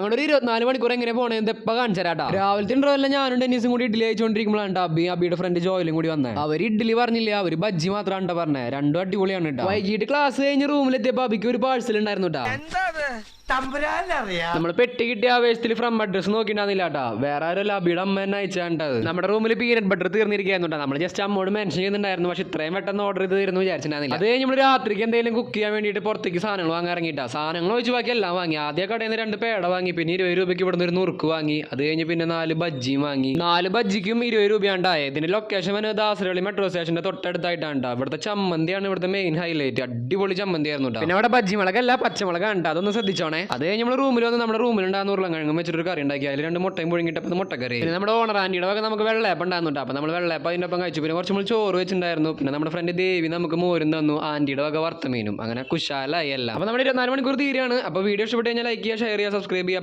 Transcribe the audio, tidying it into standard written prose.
അങ്ങനെ ഒരു 24 മണിക്കൂർ എങ്ങനെ പോണേന്ന് ഇപ്പൊ കാണിച്ചാട്ടാ. രാവിലത്തെ ഇന്റർവെല്ലിൽ ഞാനും ഡെന്നീസും കൂടി ഇഡ്ഡലി അയച്ചുകൊണ്ടിരിക്കുമ്പോഴാണ് അബിയുടെ ഫ്രണ്ട് ജോയിലും കൂടി വന്നത്. അവർ ഇഡ്ഡലി പറഞ്ഞില്ല, അവര് ബജ്ജി മാത്രമാണ് പറഞ്ഞത്. രണ്ടും അടിപൊളിയാണ് കേട്ടോ. വൈകിട്ട് ക്ലാസ് കഴിഞ്ഞ് റൂമിലെത്തിയപ്പോ അബിക്ക് ഒരു പാഴ്സൽ ഉണ്ടായിരുന്നു കേട്ടോ. നമ്മൾ പെട്ടി കിട്ടിയ ആവേശത്തിൽ ഫ്രം അഡ്രസ് നോക്കിണ്ടാന്നില്ല കേട്ടാ. വേറെ ആരും അബിയുടെ അമ്മ തന്നെ അയച്ചാണ്ടത്. നമ്മുടെ റൂമിൽ പീനട്ട് ബട്ടർ തീർന്നിരിക്കുന്നു. നമ്മൾ ജസ്റ്റ് അമ്മോട് മെൻഷൻ ചെയ്യുന്നുണ്ടായിരുന്നു, പക്ഷെ ഇത്രയും പെട്ടെന്ന് ഓർഡർ ചെയ്ത് തരുന്നു വിചാരിച്ചിട്ടുണ്ടായിരുന്നില്ല. അത് നമ്മൾ രാത്രിക്ക് എന്തെങ്കിലും കുക്ക് ചെയ്യാൻ വേണ്ടിയിട്ട് പുറത്തേക്ക് സാധനങ്ങൾ വാങ്ങാൻ ഇറങ്ങിയിട്ടാ. സാധനങ്ങൾ ഒഴിച്ച് ബാക്കി എല്ലാം വാങ്ങി. ആദ്യ കടയിൽ നിന്ന് 2 പേട വാങ്ങി, പിന്നെ 20 രൂപയ്ക്ക് ഇവിടുന്ന് ഒരു നുറുക്ക് വാങ്ങി. അത് കഴിഞ്ഞ് പിന്നെ 4 ബജ്ജിയും വാങ്ങി. 4 ബജ്ജിക്കും 20 രൂപയാണ്ടായ. ഇതിന്റെ ലൊക്കേഷൻ വന്നത് ദാസരള്ളി മെട്രോ സ്റ്റേഷന്റെ തൊട്ടടുത്തായിട്ടാണ്. ഇവിടുത്തെ ചമ്മന്തിയാണ് ഇവിടുത്തെ മെയിൻ ഹൈലൈറ്റ്. അടിപൊളി ചമ്മന്തി ആയിരുന്നു. പിന്നെ അവിടെ ബജ്ജിമുളകല്ല പച്ചമുളകാണ്. അതൊന്ന് ശ്രദ്ധിച്ചോണേ. അത് കഴിഞ്ഞ് നമ്മൾ റൂമിൽ വന്ന് നമ്മുടെ റൂമിലുണ്ടാകുന്ന ഉരുളക്കിഴങ്ങും വെച്ചിട്ട് കറി ഉണ്ടാക്കി. അതിൽ 2 മുട്ടയും പുഴുങ്ങിട്ടപ്പോൾ മുട്ടക്കറി. പിന്നെ നമ്മുടെ ഓണർ ആന്റിയുടെ വക നമുക്ക് വെള്ളയപ്പം ഉണ്ടാകുന്നുണ്ട്. അപ്പോൾ നമ്മൾ വെള്ളയപ്പം അതിൻ്റെ ഒപ്പം കഴിച്ചു. പിന്നെ കുറച്ച് നമ്മൾ ചോറ് വെച്ചിട്ടുണ്ടായിരുന്നു. പിന്നെ നമ്മുടെ ഫ്രണ്ട് ദേവി നമുക്ക് മോരും തന്നു. ആന്റിയുടെ വക വറുത്ത മീനും. അങ്ങനെ കുശാലായി എല്ലാം. അപ്പോൾ നമ്മുടെ 24 മണിക്കൂർ തീരെയാണ്. അപ്പോൾ വീഡിയോ ഇഷ്ടപ്പെട്ട് കഴിഞ്ഞാൽ ലൈക്ക് ചെയ്യുക, ഷെയർ ചെയ്യുക, സബ്സ്ക്രൈബ് ചെയ്യുക.